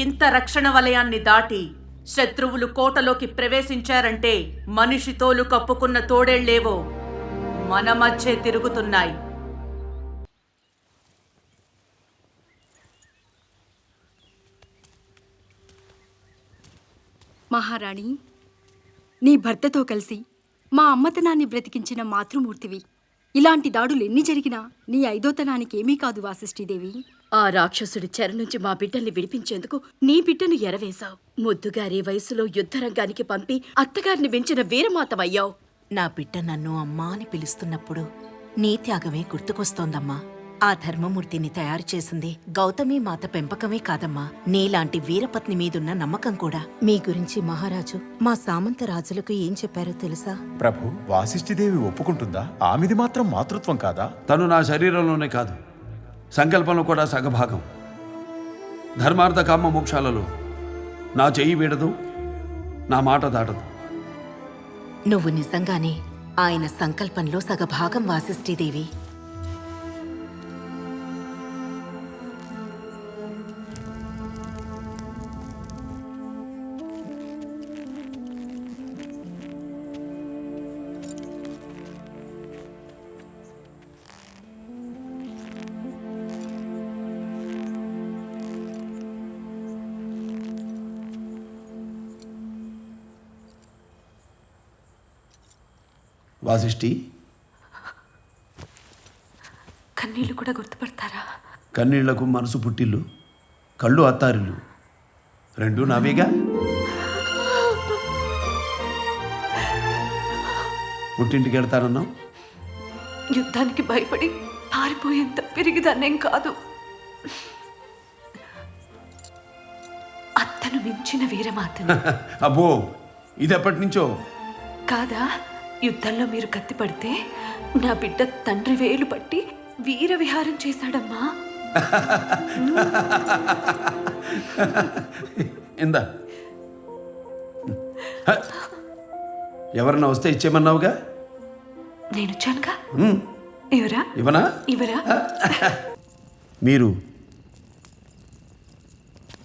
ఇంత రక్షణ వలయాన్ని దాటి శత్రువులు కోటలోకి ప్రవేశించారంటే మనిషి తోలు కప్పుకున్న తోడేళ్లేవో మన మధ్యే తిరుగుతున్నాయి. మహారాణి, నీ భర్తతో కలిసి మా అమ్మతనాన్ని బ్రతికించిన మాతృమూర్తివి. ఇలాంటి దాడులు ఎన్ని జరిగినా నీ ఐదోతనానికి ఏమీ కాదు వాసిష్ఠీదేవి. ఆ రాక్షసుడి చెర నుంచి మా బిడ్డల్ని విడిపించేందుకు నీ బిడ్డను ఎరవేశావు. ముద్దుగారి వయసులో యుద్ధరంగానికి పంపి అత్తగారిని పెంచిన వీరమాతవయ్యావు. నా బిడ్డ నన్ను అమ్మా అని పిలుస్తున్నప్పుడు నీ త్యాగమే గుర్తుకొస్తోందమ్మా. ఆ ధర్మమూర్తిని తయారు చేసింది గౌతమి మాత పెంపకమే కాదమ్మా, నీలాంటి వీరపత్ని మీదున్న నమ్మకం కూడా. మీ గురించి మహారాజు మా సామంత రాజులకు ఏం చెప్పారో తెలుసా? ప్రభు, వాసిష్ఠిదేవి ఒప్పుకుంటుందా? ఆమెది మాత్రం మాతృత్వం కాదా? తను నా శరీరంలోనే కాదు, సంకల్పంలో కూడా సగభాగం. ధర్మార్థ కామ మోక్షాలలో నా చెయ్యి వీడదు, నా మాట దాటదు. నువ్వు నిజంగానే ఆయన సంకల్పంలో సగభాగం వాసిష్ఠీదేవి. వాసిష్ఠి, కన్నీళ్లు కూడా గుర్తుపడతారా? కన్నీళ్లకు మనసు పుట్టిల్లు, కళ్ళు అత్తారిల్లు, రెండూ నావేగా. పుట్టింటికి వెళ్తానన్నావు. యుద్ధానికి భయపడి పారిపోయేంత పెరిగిదాన్నేం కాదు. అత్తను మించిన వీరమాతని. అబ్బో, ఇది ఎప్పటి నుంచో కాదా? యుద్ధంలో మీరు కత్తిపడితే నా బిడ్డ తండ్రి వేలు పట్టి వీర విహారం చేశాడమ్మా. ఎందా ఎవరన్నా వస్తే ఇచ్చేమన్నావుగా. నేను వచ్చానుగా. ఎవరా? ఇవనా? ఇవరా? మీరు?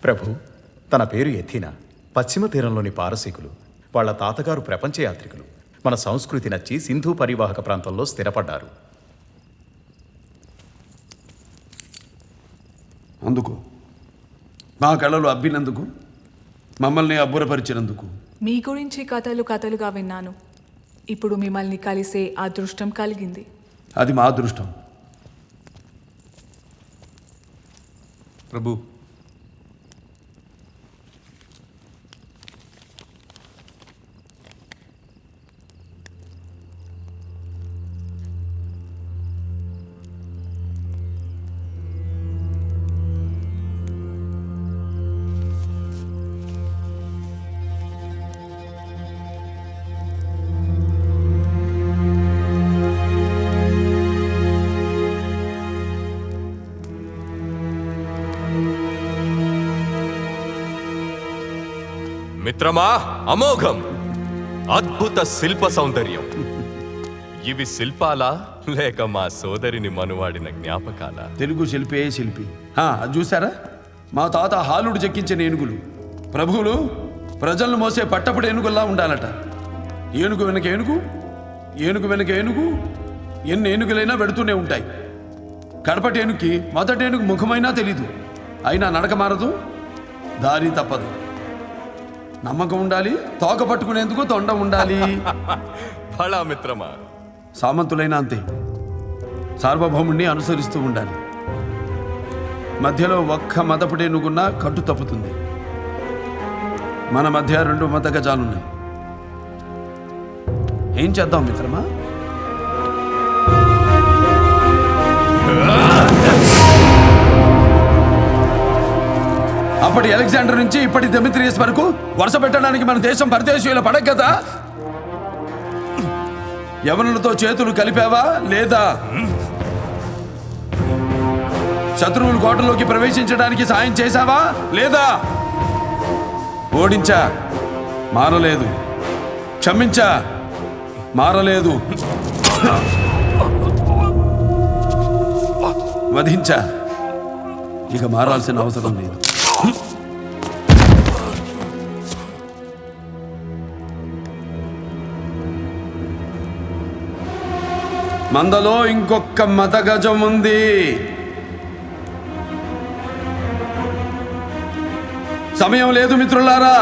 ప్రభు, తన పేరు ఎథీనా. పశ్చిమ తీరంలోని పారసీకులు. వాళ్ళ తాతగారు ప్రపంచ యాత్రికులు. మన సంస్కృతి నచ్చి సింధు పరివాహక ప్రాంతంలో స్థిరపడ్డారు. అందుకు మా కళలు అబ్బినందుకు, మమ్మల్ని అబ్బురపరిచినందుకు. మీ గురించి కథలుగా విన్నాను. ఇప్పుడు మిమ్మల్ని కలిసే అదృష్టం కలిగింది. అది మా అదృష్టం. ప్రభు, మిత్రమా, అమోఘం, అద్భుత శిల్ప సౌందర్యం. ఇవి శిల్పాలా లేక మా సోదరిని మనువాడిన జ్ఞాపకాలా? తెలుగు శిల్పే శిల్పి. అది చూసారా? మా తాత హాలుడు చెక్కించిన ఏనుగులు. ప్రభువులు ప్రజలను మోసే పట్టపుడు ఏనుగుల్లా ఉండాలట. ఏనుగు వెనక ఏనుగు, ఏనుగు వెనక ఏనుగు, ఎన్ని ఏనుగులైనా వెడుతూనే ఉంటాయి. కడపటి ఏనుగుకి మొదటి ఏనుగు ముఖమైనా తెలీదు. అయినా నడక మారదు, దారి తప్పదు. నమ్మకం ఉండాలి, తోక పట్టుకునేందుకు తొండ ఉండాలి. ఫలా మిత్రమా. సామంతులైనా అంతే, సార్వభౌముణ్ణి అనుసరిస్తూ ఉండాలి. మధ్యలో ఒక్క మదపుడేనుగున్నా కట్టు తప్పుతుంది. మన మధ్య 2 మత గజాలున్నాయి. ఏం చేద్దాం మిత్రమా? అప్పటి అలెగ్జాండర్ నుంచి ఇప్పటి డెమిత్రియస్ వరకు వరుస పెట్టడానికి మన దేశం పరదేశీయుల పడక కదా. యవనులతో చేతులు కలిపావా లేదా? శత్రువులు కోటలోకి ప్రవేశించడానికి సాయం చేశావా లేదా? ఓడించా, మారలేదు. క్షమించా, మారలేదు. వధించా, ఇక మారాల్సిన అవసరం లేదు. మందలో ఇంకొక మతగజం ఉంది. సమయం లేదు మిత్రులారా.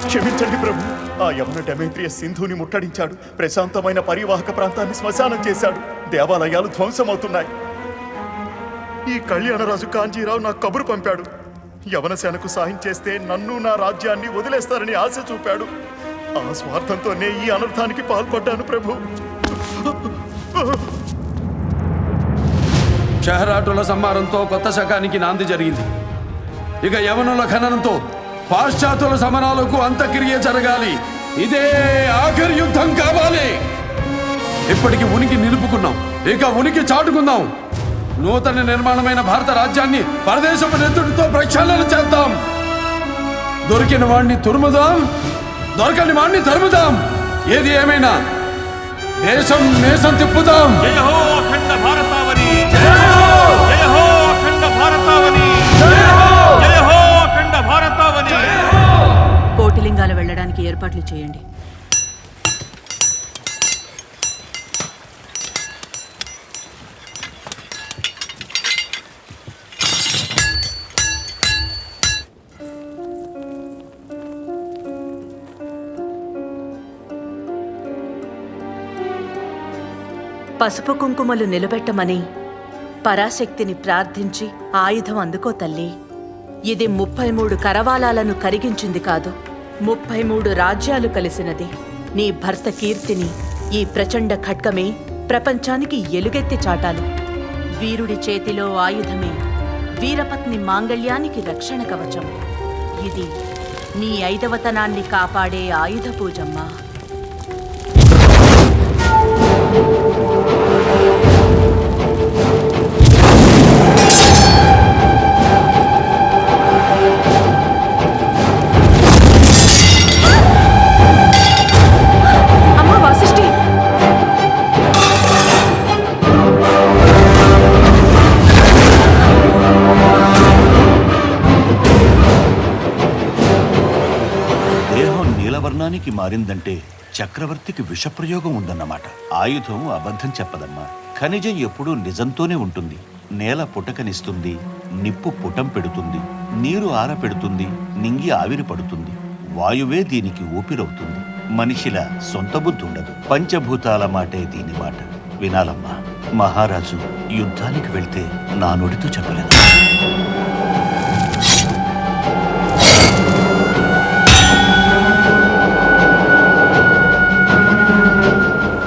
క్షమించండి ప్రభు. ఆ యవన డెమేట్రియస్ సింధుని ముట్టడించాడు. ప్రశాంతమైన పరివాహక ప్రాంతాన్ని శ్మశానం చేశాడు. దేవాలయాలు ధ్వంసమవుతున్నాయి. ఈ కళ్యాణరాజు కాంజీరావు నాకు కబురు పంపాడు. యవన సేనకు సాయం చేస్తే నన్ను నా రాజ్యాన్ని వదిలేస్తారని ఆశ చూపాడు. ఆ స్వార్థంతోనే ఈ అనర్థానికి పాల్పడ్డాను ప్రభు. షహరాటుల సంహారంతో కొత్త శకానికి నాంది జరిగింది. ఇక యవనుల ఖననంతో పాశ్చాత్యుల సమరాలకు అంతక్రియ జరగాలి. ఇదే ఆఖరి యుద్ధం కావాలి. ఇప్పటికి ఉనికి నిలుపుకున్నాం, ఇక ఉనికి చాటుకుందాం. నూతన నిర్మాణమైన భారత రాజ్యాన్ని పరదేశపు నెత్తుడితో ప్రక్షాళన చేద్దాం. దొరికిన వాణ్ణి తురుముదాం, దొరకని వాణ్ణి తరుముదాం. ఏది ఏమైనా దేశం మేసం తిప్పుదాం. జయ హో అఖండ భారతావని, జయ హో అఖండ భారతావని, జయ హో అఖండ భారతావని. కోటిలింగాలు వెళ్ళడానికి ఏర్పాట్లు చేయండి. పసుపు కుంకుమలు నిలబెట్టమని పరాశక్తిని ప్రార్థించి ఆయుధం అందుకో తల్లి. ఇది 33 కరవాలాలను కరిగించింది కాదు, 33 రాజ్యాలు కలిసినది. నీ భర్త కీర్తిని ఈ ప్రచండ ఖడ్గమే ప్రపంచానికి ఎలుగెత్తి చాటాలి. వీరుడి చేతిలో ఆయుధమే వీరపత్ని మాంగళ్యానికి రక్షణ కవచం. ఇది నీ ఐదవతనాన్ని కాపాడే ఆయుధ పూజమ్మా. అమ్మా వాసిష్ఠి, దేహం నీలవర్ణానికి మారిందంటే చక్రవర్తికి విషప్రయోగం ఉందన్నమాట. ఆయుధం అబద్ధం చెప్పదమ్మా. ఖనిజం ఎప్పుడూ నిజంతోనే ఉంటుంది. నేల పుటకనిస్తుంది, నిప్పు పుటం పెడుతుంది, నీరు ఆరపెడుతుంది, నింగి ఆవిరి పడుతుంది. వాయువే దీనికి ఊపిరవుతుంది. మనిషిలా సొంత బుద్ధి ఉండదు. పంచభూతాల మాటే దీని మాట. వినాలమ్మా. మహారాజు యుద్ధానికి వెళ్తే నా నోటితో చెప్పలేదు.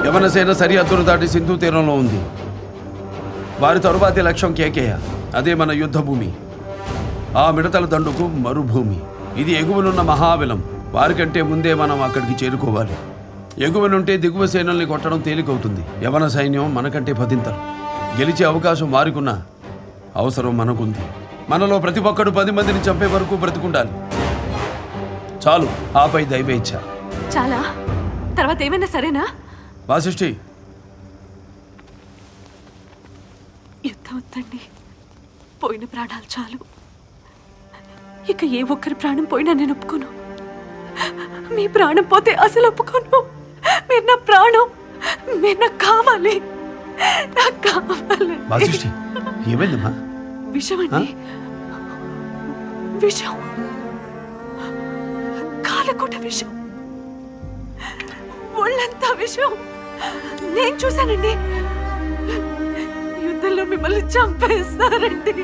యవనసేన సరిహద్దును దాటి సింధు తీరంలో ఉంది. వారి తరువాతి లక్ష్యం కేకేయ. అదే మన యుద్ధభూమి. ఆ మిడతల దండుకు మరుభూమి. ఇది ఎగువనున్న మహాబలం. వారికంటే ముందే మనం అక్కడికి చేరుకోవాలి. ఎగువనుంటే దిగువ సేనల్ని కొట్టడం తేలికవుతుంది. యవన సైన్యం మనకంటే పదింతలు. గెలిచే అవకాశం వారికున్న అవసరం మనకుంది. మనలో ప్రతి ఒక్కడు 10 మందిని చంపే వరకు బ్రతుకుండాలి. చాలు, ఆపై దైవేచ్ఛ. చాలా తర్వాత ఏమైనా సరేనా? వాసిష్ఠి, యుద్ధం వద్దండి. పోయిన ప్రాణాలు చాలు. ఇక ఏ ఒక్కరి ప్రాణం పోయినా నేను ఒప్పుకోను. మీ ప్రాణం పోతే అసలు ఒప్పుకోను. మీరు నా ప్రాణం, మీరు నాకు కావాలి, నాకు కావాలి. వాసిష్ఠి, ఏమైందమ్మా? విషం అండి, విషం, కాలకూట విషం, ఒళ్ళంతా విషం. నేను చూశానండి. యుద్ధంలో మిమ్మల్ని చంపేస్తారండి.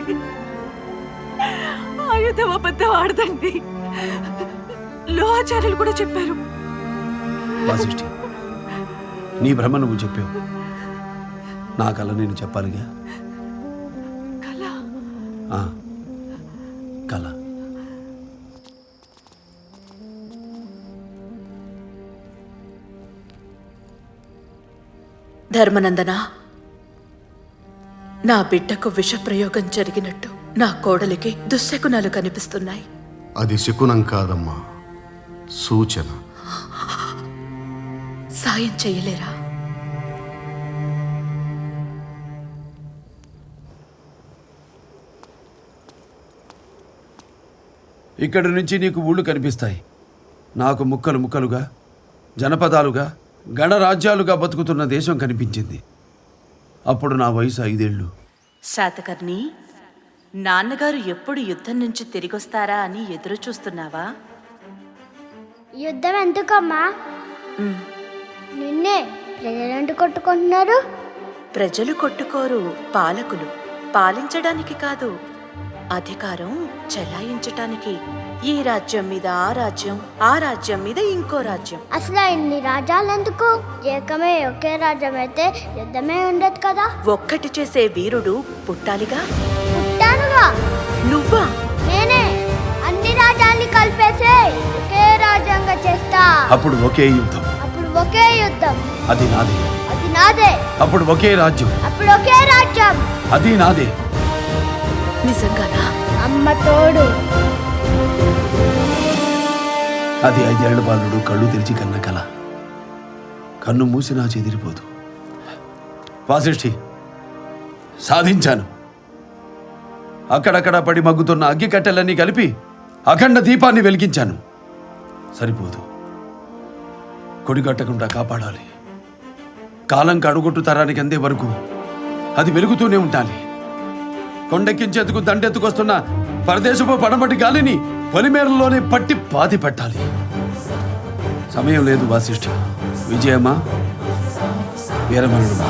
ఆయుధం అబద్ధం ఆడదండి. లోహాచార్యులు కూడా చెప్పారు. వాసిష్ఠి, నీ భ్రమ నువ్వు చెప్పావు. నా కళ నేను చెప్పాలిగా. కళ? కళ. ధర్మనందన, నా బిడ్డకు విషప్రయోగం జరిగినట్టు నా కోడలికి దుశ్శకునాలు కనిపిస్తున్నాయి. అది శకునం కాదమ్మా, సూచన. సాయం చేయలేరా? ఇక్కడి నుంచి నీకు ఊళ్ళు కనిపిస్తాయి. నాకు ముక్కలు ముక్కలుగా, జనపదాలుగా, గణరాజ్యాలుగా బతుకుతున్న దేశం కనిపించింది. అప్పుడు నా వయసు 5 ఏళ్ళు. శాతకర్ణి, నాన్నగారు ఎప్పుడు యుద్ధం నుంచి తిరిగొస్తారా అని ఎదురు చూస్తున్నావా? యుద్ధం ఎందుకమ్మా? నిన్నే ప్రజలంటూ కొట్టుకుంటున్నారు. ప్రజలు కొట్టుకోరు, పాలకులు. పాలించడానికి కాదు, అధికారం చెలాయించటానికి. ఈ రాజ్యం మీద ఆ రాజ్యం, ఆ రాజ్యం మీద ఇంకో రాజ్యం. అసలు ఇన్ని రాజ్యాలు ఎందుకు? ఏకమే ఒకే రాజ్యం అయితే యుద్ధమే ఉండదు కదా. ఒక్కటి చేసే వీరుడు పుట్టాలిగా. పుట్టానుగా. నువ్వా? నేనే అన్ని రాజ్యాల్ని కలిపేసే ఒకే రాజ్యంగా చేస్తా. అప్పుడు ఒకే యుద్ధం. అప్పుడు ఒకే యుద్ధం. అది నాదే. అది నాదే. అప్పుడు ఒకే రాజ్యం. అప్పుడు ఒకే రాజ్యం. అది నాదే. నిజంగానా? అమ్మ తోడు. అది 5 ఏళ్ల బాలుడు కళ్ళు తెరిచి కన్న కల. కన్ను మూసినా చెదిరిపోదు. వాసిష్ఠి, సాధించాను. అక్కడక్కడ పడి మగ్గుతున్న అగ్గి కట్టెలన్నీ కలిపి అఖండ దీపాన్ని వెలిగించాను. సరిపోదు, కొడిగట్టకుండా కాపాడాలి. కాలం కడుగొట్టు తరానికి అందే వరకు అది వెలుగుతూనే ఉండాలి. కొండెక్కించేందుకు దండెత్తుకొస్తున్న పరదేశపు పడమటి గాలిని పొలిమేరలోనే పట్టి పాతి పెట్టాలి. సమయం లేదు వాసిష్ఠ. విజయమా, వీరమరణమా?